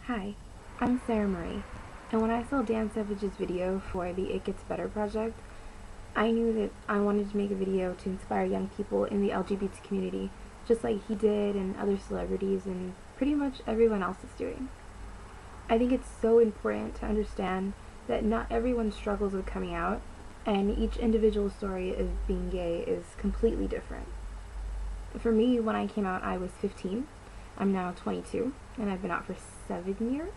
Hi, I'm Sarah Marie, and when I saw Dan Savage's video for the It Gets Better project, I knew that I wanted to make a video to inspire young people in the LGBT community, just like he did and other celebrities and pretty much everyone else is doing. I think it's so important to understand that not everyone struggles with coming out, and each individual story of being gay is completely different. For me, when I came out, I was 15. I'm now 22, and I've been out for 7 years.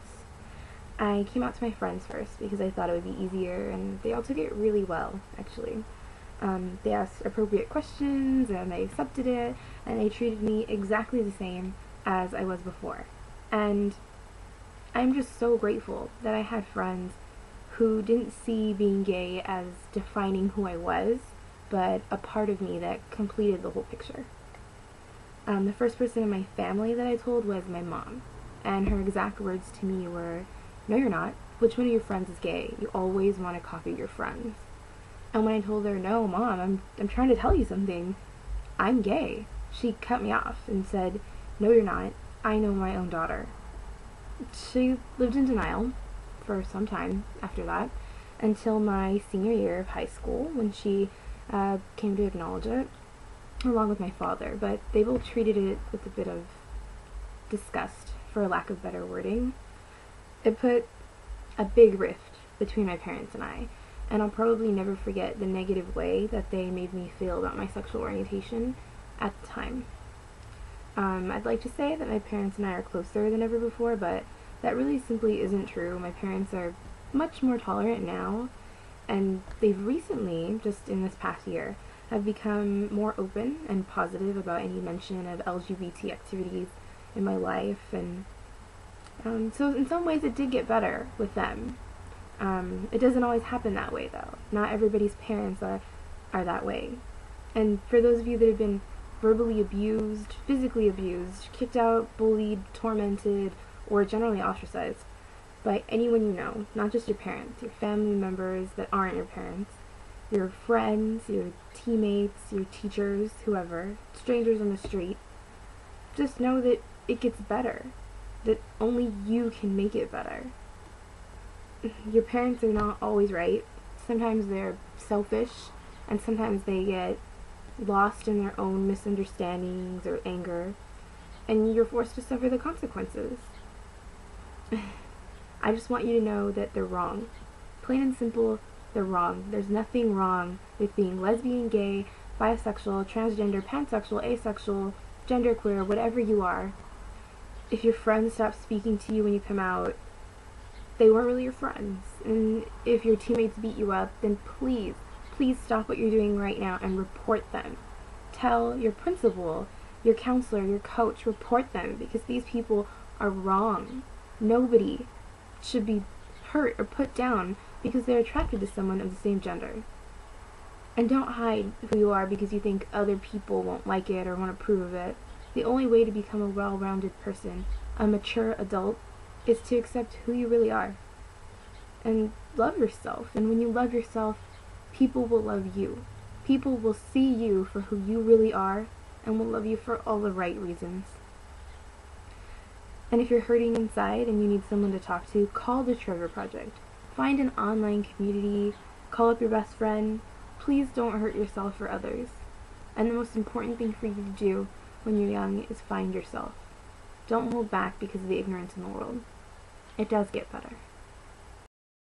I came out to my friends first because I thought it would be easier, and they all took it really well, actually. They asked appropriate questions, and they accepted it, and they treated me exactly the same as I was before. And I'm just so grateful that I had friends who didn't see being gay as defining who I was, but a part of me that completed the whole picture. The first person in my family that I told was my mom, and her exact words to me were, "No, you're not. Which one of your friends is gay? You always want to copy your friends." And when I told her, "No, Mom, I'm trying to tell you something. I'm gay," she cut me off and said, "No, you're not. I know my own daughter." She lived in denial for some time after that, until my senior year of high school, when she came to acknowledge it, along with my father, but they both treated it with a bit of disgust, for lack of better wording. It put a big rift between my parents and I, and I'll probably never forget the negative way that they made me feel about my sexual orientation at the time. I'd like to say that my parents and I are closer than ever before, but that really simply isn't true. My parents are much more tolerant now, and they've recently, just in this past year, have become more open and positive about any mention of LGBT activities in my life, and so in some ways it did get better with them. It doesn't always happen that way, though. Not everybody's parents are that way. And for those of you that have been verbally abused, physically abused, kicked out, bullied, tormented, or generally ostracized by anyone you know, not just your parents, your family members that aren't your parents, your friends, your teammates, your teachers, whoever, strangers on the street, just know that it gets better, that only you can make it better. Your parents are not always right. Sometimes they're selfish, and sometimes they get lost in their own misunderstandings or anger, and you're forced to suffer the consequences. I just want you to know that they're wrong. Plain and simple, they're wrong. There's nothing wrong with being lesbian, gay, bisexual, transgender, pansexual, asexual, genderqueer, whatever you are. If your friends stop speaking to you when you come out, they weren't really your friends. And if your teammates beat you up, then please stop what you're doing right now and report them. Tell your principal, your counselor, your coach, report them, because these people are wrong. Nobody should be hurt or put down because they're attracted to someone of the same gender. And don't hide who you are because you think other people won't like it or want to approve of it. The only way to become a well-rounded person, a mature adult, is to accept who you really are. And love yourself. And when you love yourself, people will love you. People will see you for who you really are and will love you for all the right reasons. And if you're hurting inside and you need someone to talk to, call the Trevor Project. Find an online community, call up your best friend. Please don't hurt yourself or others. And the most important thing for you to do when you're young is find yourself. Don't hold back because of the ignorance in the world. It does get better.